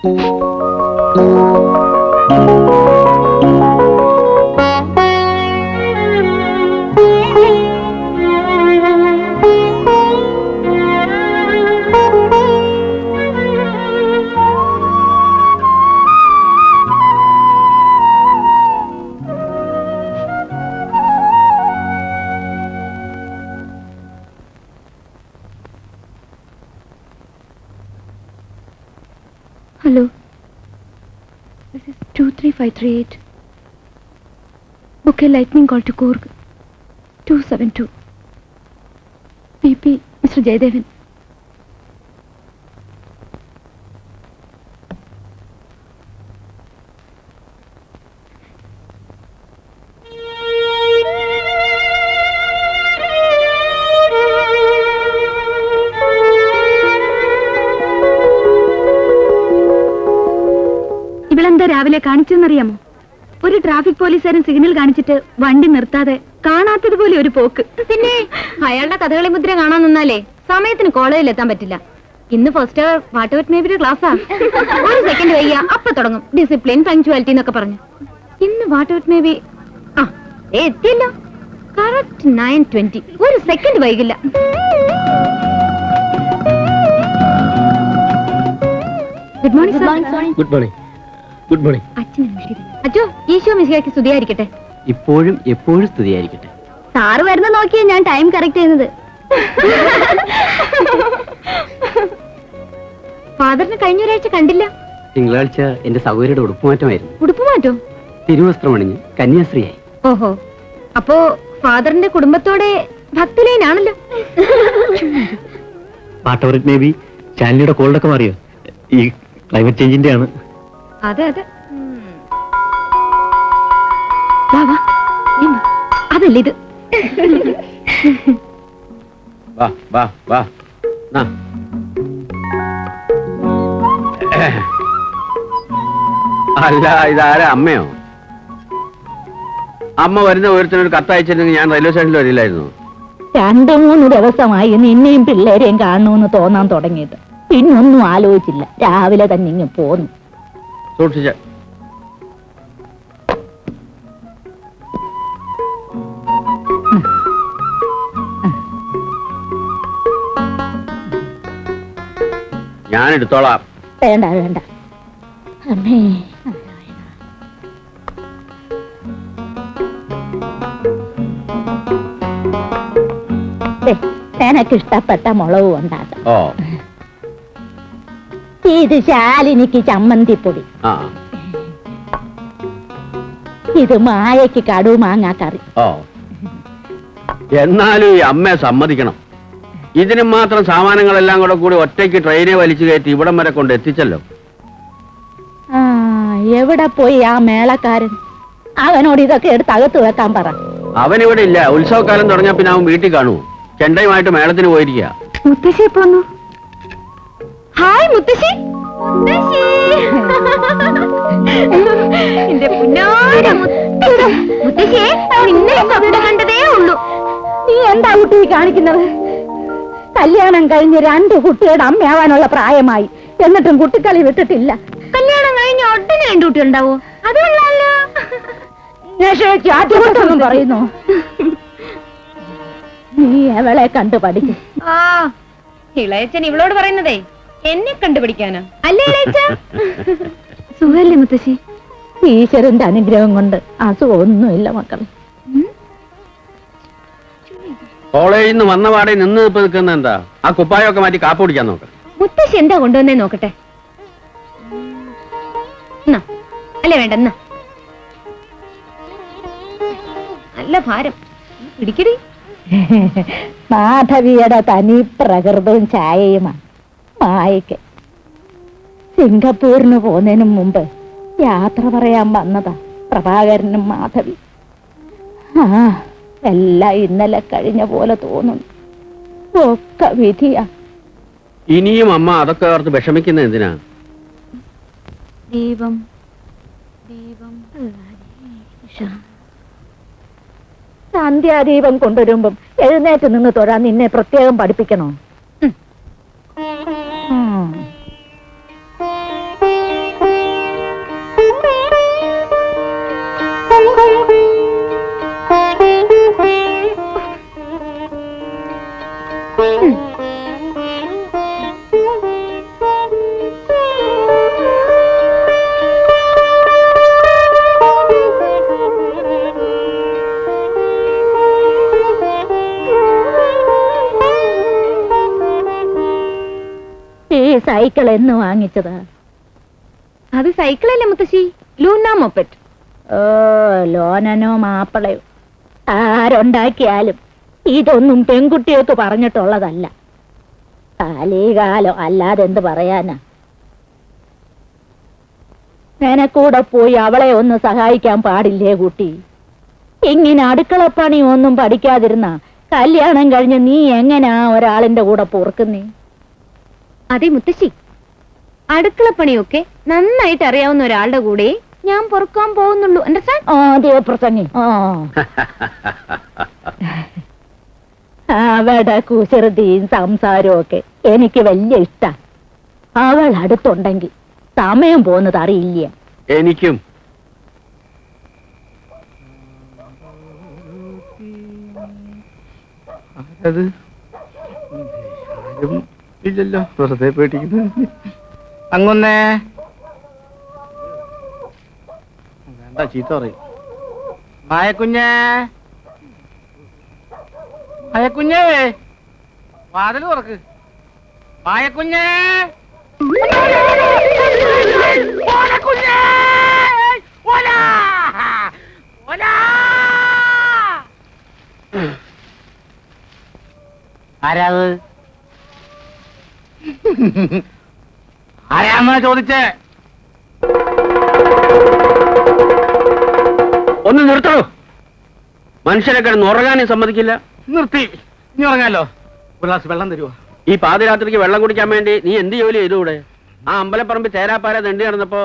Hello. This is 23538. Book a lightning call to Coorg. 272. PP Mr. Jayadevan. രാവിലെ കാണിച്ചെന്നറിയാമോ? ഒരു traffic പോലീസുകാരൻ signal കാണിച്ചിട്ട് വണ്ടി നിർത്താതെ കാണാത്തതുപോലെ ഒരു പോക്ക്. പിന്നെ അയാളുടെ കഥകളി മുദ്ര കാണാൻ നിന്നാലേ സമയത്തിന് കോളേജിൽ എത്താൻ പറ്റില്ല. ഇന്ന് ഫസ്റ്റ് അവർ വാട്ട് എവർ മേബിയുടെ ക്ലാസ്സാ. ഒരു സെക്കൻഡ് വയ്യ അപ്പൊ തുടങ്ങും ഡിസിപ്ലിൻ പങ്ക്ച്വാലിറ്റി എന്നൊക്കെ പറഞ്ഞു. ഇന്ന് വാട്ട് എവർ മേബി എത്തിയല്ലോ. കറക്റ്റ് 9:20. ഒരു സെക്കൻഡ് വൈകില്ല. Good morning sir. Good morning. Good morning. അച്ഛോ ഈശോ മിശിഹായ്ക്ക് സ്തുതിയായിരിക്കട്ടെ. ഇപ്പോഴും എപ്പോഴും സ്തുതിയായിരിക്കട്ടെ. സാറ് വരുന്ന നോക്കിയാ ഞാൻ ടൈം കറക്റ്റ് ചെയ്യുന്നത്. ഫാദറിന് കഴിഞ്ഞ ഒരാഴ്ച കണ്ടില്ല. തിങ്കളാഴ്ച എന്റെ സഹോദരിയുടെ ഉടുപ്പുമാറ്റമായിരുന്നു. ഉടുപ്പുമാറ്റോ? തിരുവസ്ത്രമണിഞ്ഞ് കന്യാസ്ത്രീയായി. ഓഹോ, അപ്പോ ഫാദറിന്റെ കുടുംബത്തോടെ ഭക്തിലീനാണല്ലോ. വാട്ട് മേ ബി ചാനലിയുടെ കോൾഡൊക്കെ മാറിയോ? ഈ ക്ലൈമറ്റ് ചേഞ്ചിന്റെ ആണ്. അതെ അതെ. അതല്ല ഇത്. അല്ല, ഇതാരാ? അമ്മയോ? അമ്മ വരുന്ന ഓരോരുത്തരൊരു കത്തയച്ചിരുന്നെങ്കിൽ ഞാൻ റെയിൽവേ സ്റ്റേഷനിൽ വരില്ലായിരുന്നു. 2-3 ദിവസമായി നിന്നെയും പിള്ളേരെയും കാണണമെന്ന് തോന്നാൻ തുടങ്ങിയിട്ട് പിന്നൊന്നും ആലോചിച്ചില്ല. രാവിലെ തന്നെ ഇങ്ങ് പോന്നു. സൂക്ഷിച്ച ഞാൻ എടുത്തോളാം. വേണ്ട വേണ്ട അമ്മേ. നിനക്ക് ഇഷ്ടപ്പെട്ട മുളക് ഉണ്ടാക്കാം. ഇത് ശാലിനിക്ക് ചമ്മന്തിപ്പൊടി. ഇത് മായക്ക് കടു മാങ്ങാക്കറി. എന്നാലും ഈ അമ്മയെ സമ്മതിക്കണം. ഇതിന് മാത്രം സാമാനങ്ങളെല്ലാം കൂടി ഒറ്റയ്ക്ക് ട്രെയിനെ വലിച്ചു കയറ്റി ഇവിടം വരെ കൊണ്ട് എത്തിച്ചല്ലോ. എവിടെ പോയി ആ മേളക്കാരൻ? അവനോട് ഇതൊക്കെ എടുത്ത് അകത്ത് വെക്കാൻ പറ. അവനിവിടെ ഇല്ല. ഉത്സവകാലം തുടങ്ങിയ പിന്നെ അവൻ വീട്ടിൽ കാണൂ. ചെണ്ടയുമായിട്ട് മേളത്തിന് പോയിരിക്കുക. മുത്തശ്ശി പോന്നു. ഹായ് മുത്തശ്ശി. എന്റെ പുന്നാര മുത്തശ്ശിയെ ഇന്നലെ സ്വപ്നം കണ്ടതേ ഉള്ളൂ. നീ എന്താ കുട്ടി കാണിക്കുന്നത്? കല്യാണം കഴിഞ്ഞ് 2 കുട്ടികളുടെ അമ്മയാവാനുള്ള പ്രായമായി, എന്നിട്ടും കുട്ടിക്കളി വിട്ടിട്ടില്ല. കല്യാണം കഴിഞ്ഞ ഉടനെ 2 കുട്ടികളുണ്ടാവോ? അതുകൊള്ളാലോ. ചാറ്റുകൊണ്ടൊന്നും പറയുന്നു. നീ അവളെ കണ്ടു പഠിക്കും. ഇളയച്ചൻ ഇവളോട് പറയുന്നതേ എന്നെ കണ്ടുപിടിക്കാനാ. അല്ലേ ഇളയച്ച? സുഖല്ലേ മുത്തശ്ശി? ഈശ്വരന്റെ അനുഗ്രഹം കൊണ്ട് അസുഖമൊന്നുമില്ല മക്കളെ. കോളേജിൽ നിന്ന് വന്ന പാടെ നിന്ന് ഇപ്പൊ നിൽക്കുന്ന എന്താ? ആ കുപ്പായൊക്കെ മാറ്റി കാപ്പ് കുടിക്കാൻ നോക്ക. മുത്തശ്ശി എന്താ കൊണ്ടുവന്നേ നോക്കട്ടെ. അല്ലേ വേണ്ട. നല്ല ഭാരം പിടിക്കടി. മാധവിയുടെ തനി പ്രകൃതവും ചായയുമാണ് മായയ്ക്ക്. സിംഗപ്പൂരിന് പോകുന്നതിന് മുമ്പ് യാത്ര പറയാൻ വന്നതാ പ്രഭാകരനും മാധവി. എല്ലാം ഇന്നലെ കഴിഞ്ഞ പോലെ തോന്നുന്നു. ഒക്കെ വിധിയാ. ഇനിയും അമ്മ അതൊക്കെ ഓർത്ത് വിഷമിക്കുന്ന എന്തിനാ? ദീപം സന്ധ്യാദീപം കൊണ്ടുവരുമ്പം എഴുന്നേറ്റ് നിന്ന് തൊഴാൻ നിന്നെ പ്രത്യേകം പഠിപ്പിക്കണോ? ഈ സൈക്കിൾ എന്ന് വാങ്ങിച്ചതാ? അത് സൈക്കിളല്ലേ മുത്തശ്ശി, ലൂന മൊപ്പറ്റ്. ഓ, ലോനനോ മാപ്പിളയോ ആരുണ്ടാക്കിയാലും ഇതൊന്നും പെൺകുട്ടിയൊക്കെ പറഞ്ഞിട്ടുള്ളതല്ല. കാലീകാലം അല്ലാതെ എന്ത് പറയാനാ? നിനക്കൂടെ പോയി അവളെ ഒന്ന് സഹായിക്കാൻ പാടില്ലേ കുട്ടി? ഇങ്ങനെ അടുക്കളപ്പണി ഒന്നും പഠിക്കാതിരുന്ന കല്യാണം കഴിഞ്ഞ് നീ എങ്ങനാ ഒരാളിന്റെ കൂടെ പൊറുക്കുന്നേ? അതെ മുത്തശ്ശി, അടുക്കളപ്പണിയൊക്കെ നന്നായിട്ട് അറിയാവുന്ന ഒരാളുടെ കൂടെ ഞാൻ പൊറുക്കാൻ പോകുന്നുള്ളൂ. അണ്ടർസ്റ്റാൻഡ്? അതേ പ്രസംഗി. അവളുടെ കുസൃതിയും സംസാരവും ഒക്കെ എനിക്ക് വലിയ ഇഷ്ടാ. അവൾ അടുത്തുണ്ടെങ്കിൽ സമയം പോകുന്നത് അറിയില്ല. എനിക്കും. അത് ആരും ഇല്ലല്ലോ, വെറുതെ പേടിക്കുന്നത്. അങ്ങൊന്നേ വേണ്ട, ചീത്ത പറയും. മായക്കുഞ്ഞേ, മായക്കുഞ്ഞേ, വാതിൽ തുറക്ക്. മായക്കുഞ്ഞേ, ആരാത്? ആരാന്നാ ചോദിച്ചേ? ഒന്ന് നിർത്തണോ? മനുഷ്യരെ കിടന്ന് ഉറങ്ങാനും സമ്മതിക്കില്ല. നിർത്തി, നീ ഉറങ്ങാലോ. ഒരു ഗ്ലാസ് വെള്ളം തരുമോ? ഈ പാതിരാത്രിക്ക് വെള്ളം കുടിക്കാൻ വേണ്ടി നീ എന്ത് ജോലി ചെയ്തു ഇവിടെ? ആ അമ്പലപ്പറമ്പിൽ തേരാപ്പാര തെണ്ടി നടന്നപ്പോ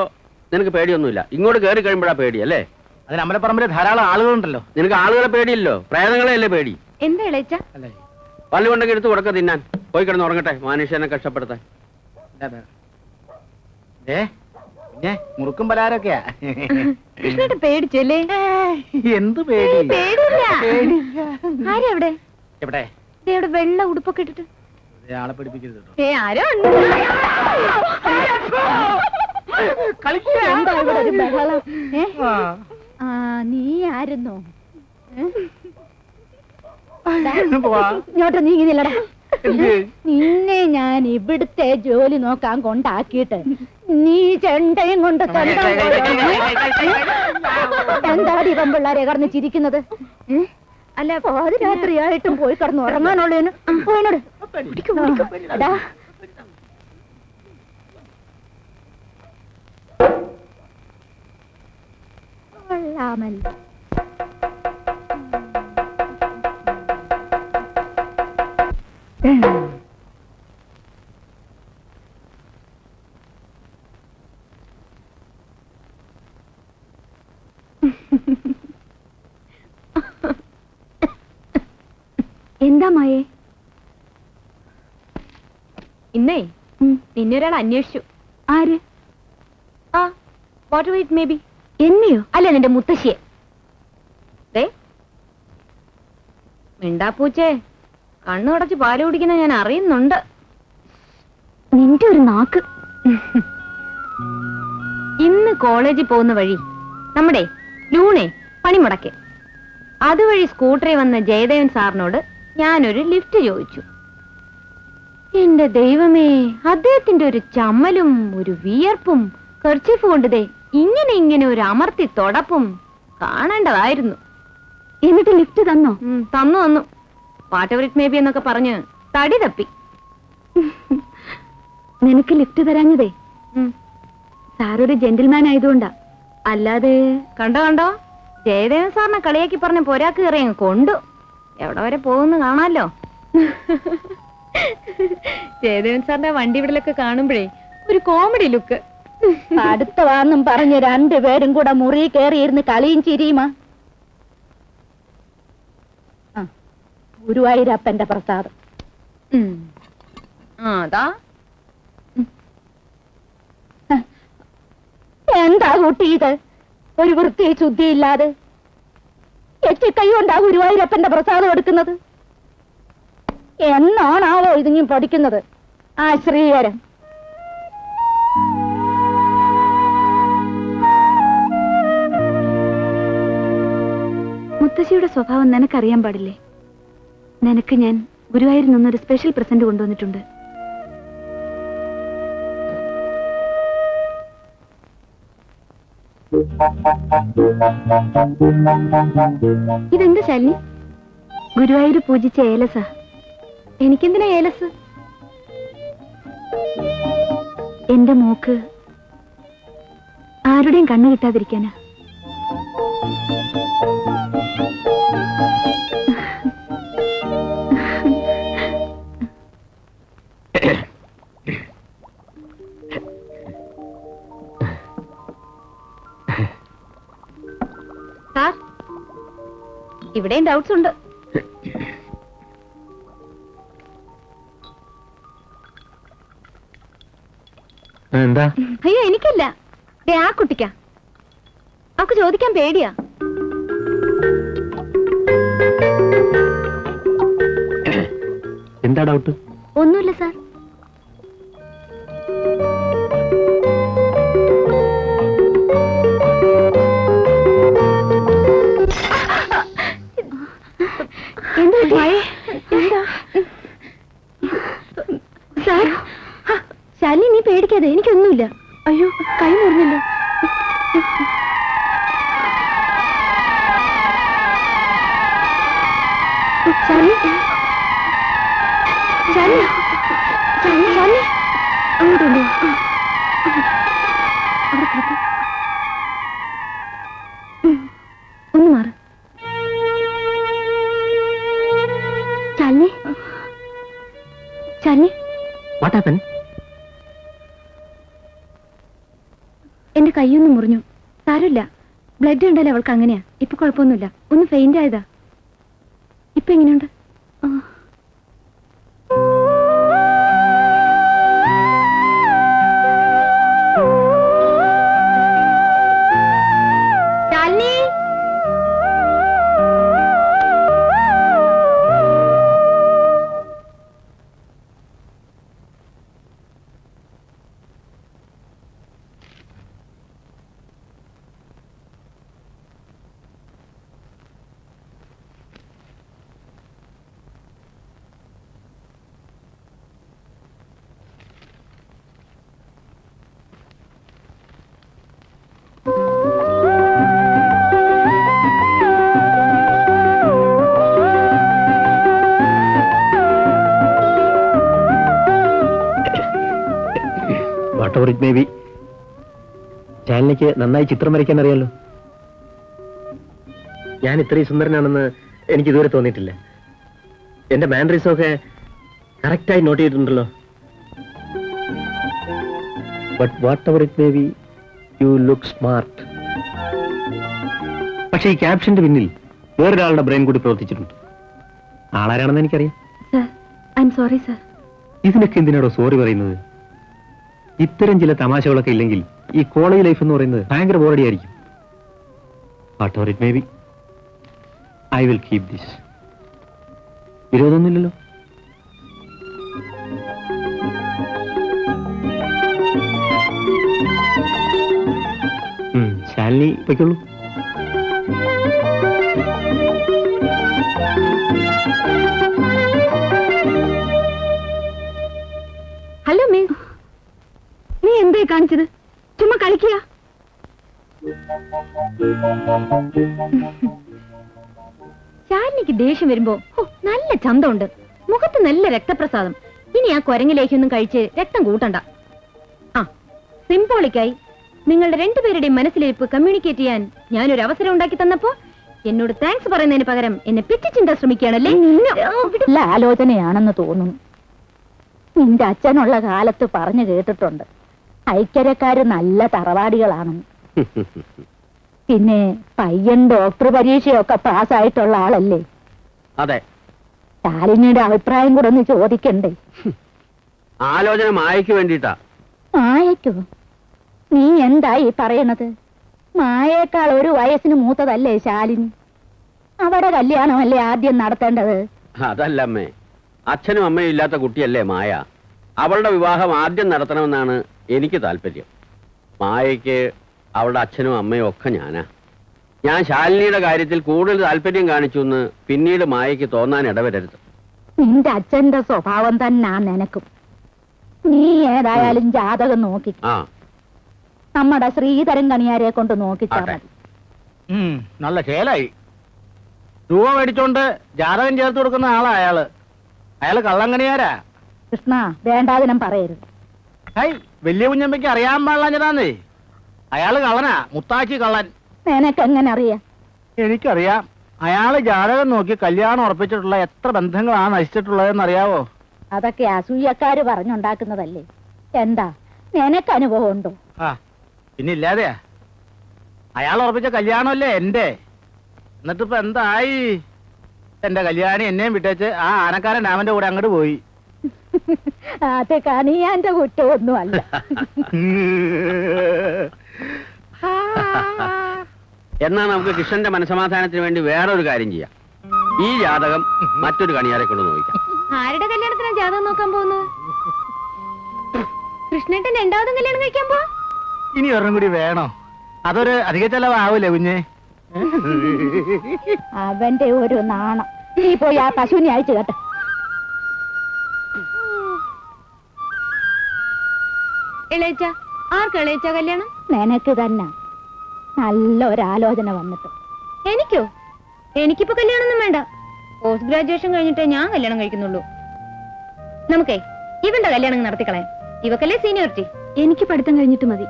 നിനക്ക് പേടിയൊന്നുമില്ല. ഇങ്ങോട്ട് കയറി കഴിയുമ്പോഴാ പേടി അല്ലേ? അതിന് അമ്പലപ്പറമ്പിൽ ധാരാളം ആളുകളുണ്ടല്ലോ. നിനക്ക് ആളുകളെ പേടിയില്ലോ, പ്രേതങ്ങളെ അല്ലേ പേടി? എന്താ ഇളയച്ച? അല്ലേ, പല്ലുകൊണ്ടൊക്കെ എടുത്ത് കൊടുക്ക തിന്നാൻ. പോയി കിടന്ന് ഉറങ്ങട്ടെ, മനുഷ്യനെ കഷ്ടപ്പെടുത്താൻ. പിന്നെ മുറുക്കും പലാരൊക്കെയാ. കൃഷ്ണേട്ട പേടിച്ചല്ലേ? എന്ത് പേടി? ആരാ അവിടെ? എവിടെ? ഇവിടെ വെള്ള ഉടുപ്പൊക്കെ ഇട്ടിട്ട് ആളെ പഠിപ്പിക്കരുത്. ആരോ എന്താ ഇവിടെ ഒരു ബഹളം? നീ ആയിരുന്നോ? ഇങ്ങോട്ട് നീങ്ങുന്നില്ലടാ. നിന്നെ ഞാൻ ഇവിടുത്തെ ജോലി നോക്കാൻ കൊണ്ടാക്കിയിട്ട് നീ ചെണ്ടയും കൊണ്ട് എന്താടി പെമ്പിള്ളാരെ കടന്ന് ചിരിക്കുന്നത്? അല്ല, പാതിരാത്രിയായിട്ടും പോയി കടന്ന് ഉറങ്ങാനുള്ളതിന് പോയിനോട്. കൊള്ളാമല്ലോ. എന്താ മായേ? ഇന്നേ നിന്നൊരാൾ അന്വേഷിച്ചു. ആര്? ആ, വാട്ട് വെയിറ്റ് മേ ബി. എന്നെയോ? അല്ല, നിന്റെ മുത്തശ്ശിയെ. മിണ്ടാപ്പൂച്ചേ, കണ്ണു അടച്ച് പാല് കുടിക്കുന്ന ഞാൻ അറിയുന്നുണ്ട്. നിന്റെ ഒരു നാക്ക്. ഇന്ന് കോളേജിൽ പോകുന്ന വഴി നമ്മുടെ ലൂണെ പണിമുടക്കെ അതുവഴി സ്കൂട്ടറിൽ വന്ന ജയദേവൻ സാറിനോട് ഞാനൊരു ലിഫ്റ്റ് ചോദിച്ചു. എന്റെ ദൈവമേ, അദ്ദേഹത്തിന്റെ ഒരു ചമ്മലും ഒരു വിയർപ്പും കർച്ചീഫ് കൊണ്ടതേ ഇങ്ങനെ ഒരു അമർത്തി തൊടപ്പും കാണേണ്ടതായിരുന്നു. എന്നിട്ട് ലിഫ്റ്റ് തന്നോ? തന്നു. What ever it may be എന്നൊക്കെ പറഞ്ഞ് തടി തപ്പി. നിനക്ക് ലിഫ്റ്റ് തരാഞ്ഞതേ സാറൊരു ജെന്റിൽമാൻ ആയതുകൊണ്ടാ. അല്ലാതെ കണ്ടോ ജയദേവൻ സാറിനെ കളിയാക്കി പറഞ്ഞ പോരാക്ക് കയറി അങ്ങ് കൊണ്ടു. എവിടെ വരെ പോകുന്നു കാണാലോ. ജയദേവൻ സാറിന്റെ വണ്ടി വിടലൊക്കെ കാണുമ്പോഴേ ഒരു കോമഡി ലുക്ക്. അടുത്തവാന്നും പറഞ്ഞ് രണ്ടുപേരും കൂടെ മുറി കയറിയിരുന്ന് കളിയും ചിരിയുമാ. ഗുരുവായൂരപ്പന്റെ പ്രസാദം. അതാ എന്താ കുട്ടി ഇത്? ഒരു വൃത്തി ശുദ്ധിയില്ലാതെ എച്ചിക്കൈ കൊണ്ടാ ഗുരുവായൂരപ്പന്റെ പ്രസാദം എടുക്കുന്നത്. എന്നാണാവോ ഇതിങ്ങും പഠിക്കുന്നത്? ആ ശ്രീകരൻ മുത്തശ്ശിയുടെ സ്വഭാവം നിനക്കറിയാൻ പാടില്ലേ? നിനക്ക് ഞാൻ ഗുരുവായൂരിൽ നിന്നൊരു സ്പെഷ്യൽ പ്രസന്റ് കൊണ്ടുവന്നിട്ടുണ്ട്. ഇതെന്താ ശാലിനി? ഗുരുവായൂർ പൂജിച്ച ഏലസാ. എനിക്കെന്തിനാ ഏലസ്? എന്റെ മോക്ക് ആരുടെയും കണ്ണു കിട്ടാതിരിക്കാനാ. സാർ, ഇവിടെയും ഡൗട്ട്സ് ഉണ്ട്. എന്താ? അയ്യോ, എനിക്കല്ല, ദേ ആ കുട്ടിക്കാ. അവക്ക് ചോദിക്കാൻ പേടിയാ. എന്താ ഡൗട്ട്? ഒന്നുമില്ല സാർ. എന്താ എന്താ സാർ? ശാലിനി, നീ പേടിക്കാതെ, എനിക്കൊന്നുമില്ല. അയ്യോ, കൈ മുറിഞ്ഞല്ലോ. ശാലിനി, ശാലിനി, ശാലിനി, ശാലിനി, അങ്ങോട്ടുണ്ടോ? അവിടെ കിടക്ക്. ഒന്ന് മാറ്. Shalini, Shalini, what happen? എന്റെ കൈയൊന്നും മുറിഞ്ഞു. സാരമില്ല, ബ്ലഡ് ഉണ്ടല്ലോ അവൾക്ക്. അങ്ങനെയാ, ഇപ്പൊ കുഴപ്പമൊന്നുമില്ല. ഒന്ന് ഫെയിന്റ് ആയതാ. ഇപ്പൊ എങ്ങനെയുണ്ട്? Shalini, whatever it may be, ശാലിനിക്ക് നന്നായി ചിത്രം വരയ്ക്കാൻ അറിയാലോ. ഞാൻ ഇത്രയും സുന്ദരനാണെന്ന് എനിക്ക് ഇതുവരെ തോന്നിയിട്ടില്ല. എന്റെ മാനറിസം ഒക്കെ കറക്റ്റായി നോട്ട് ചെയ്തിട്ടുണ്ടല്ലോ. But whatever it may be, you look smart. പക്ഷേ ഈ ക്യാപ്ഷന്റെ പിന്നിൽ വേറൊരാളുടെ ബ്രെയിൻ കൂടി പ്രവർത്തിച്ചിട്ടുണ്ട്. ആളാരാണെന്ന് എനിക്കറിയാം. Sir, I am sorry sir. ഇതിനൊക്കെ എന്തിനാടോ സോറി പറയുന്നത്? ഇത്തരം ചില തമാശകളൊക്കെ ഇല്ലെങ്കിൽ ഈ കോളേജ് ലൈഫ് എന്ന് പറയുന്നത് ഭയങ്കര ബോറടി ആയിരിക്കും. whatever it may be, I will keep this. വിരോധമൊന്നുമില്ലല്ലോ? Shalini പൊയ്ക്കോളൂ. ഹലോ മിസ്, നീ എന്തായി കാണിച്ചത്? ചുമ്മാ കളിക്കുക. ശാലിനിക്ക് ദേഷ്യം വരുമ്പോ നല്ല ചന്തമുണ്ട്, മുഖത്ത് നല്ല രക്തപ്രസാദം. ഇനി ആ കുരങ്ങിലേക്കൊന്നും കഴിച്ച് രക്തം കൂട്ടണ്ട. ആ, സിംബോളിക്കായി നിങ്ങളുടെ രണ്ടുപേരുടെയും മനസ്സിലിരിപ്പ് കമ്മ്യൂണിക്കേറ്റ് ചെയ്യാൻ ഞാനൊരു അവസരം ഉണ്ടാക്കി തന്നപ്പോ എന്നോട് താങ്ക്സ് പറയുന്നതിന് പകരം എന്നെ പിറ്റിച്ചിണ്ടാ ശ്രമിക്കുകയാണല്ലേ? നല്ല ആലോചനയാണെന്ന് തോന്നുന്നു. നിന്റെ അച്ഛനുള്ള കാലത്ത് പറഞ്ഞു കേട്ടിട്ടുണ്ട് ഐക്യരക്കാര് നല്ല തറവാടികളാണെന്ന്. പിന്നെ പയ്യൻ ഡോക്ടർ പരീക്ഷയൊക്കെ പാസ്സായിട്ടുള്ള ആളല്ലേ? അതെ. ശാലിനിയുടെ അഭിപ്രായം കൂടെ ഒന്ന് ചോദിക്കണ്ടേ? ആലോചന മായയ്ക്ക് വേണ്ടിട്ടാ. മായയ്ക്കോ? നീ എന്താ ഈ പറയണത്? മായേക്കാൾ ഒരു വയസ്സിന് മൂത്തതല്ലേ ശാലിനി? അവിടെ കല്യാണമല്ലേ ആദ്യം നടത്തേണ്ടത്? അതല്ലമ്മേ, അച്ഛനും അമ്മയും ഇല്ലാത്ത കുട്ടിയല്ലേ മായ. അവളുടെ വിവാഹം ആദ്യം നടത്തണമെന്നാണ് എനിക്ക് താല്പര്യം. മായയ്ക്ക് അവളുടെ അച്ഛനും അമ്മയും ഒക്കെ ഞാനാ. ഞാൻ ശാലിനിയുടെ കാര്യത്തിൽ കൂടുതൽ താല്പര്യം കാണിച്ചു എന്ന് പിന്നീട് മായയ്ക്ക് തോന്നാൻ ഇടവരരുത്. നിന്റെ അച്ഛന്റെ സ്വഭാവം തന്നെ നിനക്കും. നീ ഏതായാലും ജാതകം നോക്കി. ആ, നമ്മുടെ ശ്രീധരൻ കണിയാരെ കൊണ്ട് നോക്കിച്ചാ ആട്ടെ. മതി. നല്ല ശേലായി. രൂപ മേടിച്ചോണ്ട് ജാതകം ചേർത്ത് കൊടുക്കുന്ന ആളാ അയാള്. അയാള് കള്ളങ്കണിയാരാ. കൃഷ്ണ വേണ്ടാതിനം പറയരുത്. ഹൈ, വലിയ കുഞ്ഞമ്മയ്ക്ക് അറിയാൻ പാടില്ലാഞ്ഞതാന്നേ. അയാള് കള്ളനാ, മുത്താച്ചി കള്ളൻ. നിനക്കെങ്ങനെ അറിയാം? എനിക്കറിയാം. അയാള് ജാതകം നോക്കി കല്യാണം ഉറപ്പിച്ചിട്ടുള്ള എത്ര ബന്ധങ്ങളാണ് നശിച്ചിട്ടുള്ളതെന്ന് അറിയാവോ? അതൊക്കെ അസൂയക്കാര് പറഞ്ഞുണ്ടാക്കുന്നതല്ലേ. എന്താ നിനക്ക് അനുഭവം ഉണ്ടോ? ആ, പിന്നെ ഇല്ലാതെയാ. അയാൾ ഉറപ്പിച്ച കല്യാണമല്ലേ എന്റെ. എന്നിട്ടിപ്പോ എന്തായി? എന്റെ കല്യാണി എന്നെയും വിട്ടേച്ച് ആ ആനക്കാരൻ രാമന്റെ കൂടെ അങ്ങോട്ട് പോയി. അത് കണിയാന്റെ കുറ്റമൊന്നും അല്ല. എന്നാ നമുക്ക് കൃഷ്ണന്റെ മനസമാധാനത്തിന് വേണ്ടി വേറൊരു കാര്യം ചെയ്യാം. ഈ ജാതകം മറ്റൊരു കണിയാരെ കൊണ്ട് നോക്കാം. ആരുടെ കല്യാണത്തിനാ ജാതകം നോക്കാൻ പോകുന്നത്? കൃഷ്ണേട്ടൻ രണ്ടാമതും കല്യാണം കഴിക്കാൻ പോ? ഇനി ഒരെണ്ണം കൂടി വേണോ? അതൊരു അധിക ചെലവാവൂലേ കുഞ്ഞെ? അവന്റെ ഒരു നാണം. നീ പോയി ആ പശുവിനെ അയച്ചു കേട്ടോ. ഇളയച്ച, ആർക്ക് ഇളയച്ച കല്യാണം? നിനക്ക് തന്നെ നല്ലൊരാലോചന വന്നിട്ട്. എനിക്കോ? എനിക്കിപ്പോ കല്യാണമൊന്നും വേണ്ട. പോസ്റ്റ് ഗ്രാജുവേഷൻ കഴിഞ്ഞിട്ടേ ഞാൻ കല്യാണം കഴിക്കുന്നുള്ളൂ. നമുക്കേ ഇവന്റെ കല്യാണം നടത്തിക്കളയാം. ഇവക്കല്ലേ സീനിയോറിറ്റി. എനിക്ക് പഠിത്തം കഴിഞ്ഞിട്ട് മതി.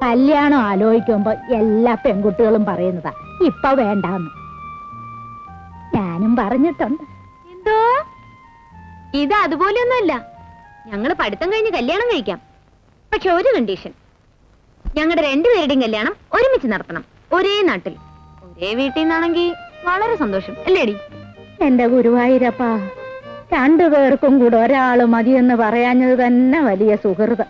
കല്യാണം ആലോചിക്കുമ്പോ എല്ലാ പെൺകുട്ടികളും പറയുന്നതാ ഇപ്പൊ വേണ്ടാന്ന്. ഞാനും പറഞ്ഞിട്ടുണ്ട്. എന്തോ? ഇത് അതുപോലെയൊന്നുമല്ല. ഞങ്ങള് പഠിത്തം കഴിഞ്ഞ് കല്യാണം കഴിക്കാം. പക്ഷെ ഒരു കണ്ടീഷൻ, ഞങ്ങളുടെ രണ്ടുപേരുടെയും കല്യാണം ഒരുമിച്ച് നടത്തണം. ഒരേ നാട്ടിൽ, ഒരേ വീട്ടിൽ നിന്നാണെങ്കിൽ വളരെ സന്തോഷം അല്ലേടി? എന്റെ ഗുരുവായൂരപ്പാ, രണ്ടുപേർക്കും കൂടെ ഒരാള് മതിയെന്ന് പറയാഞ്ഞത് തന്നെ വലിയ സുഹൃതം.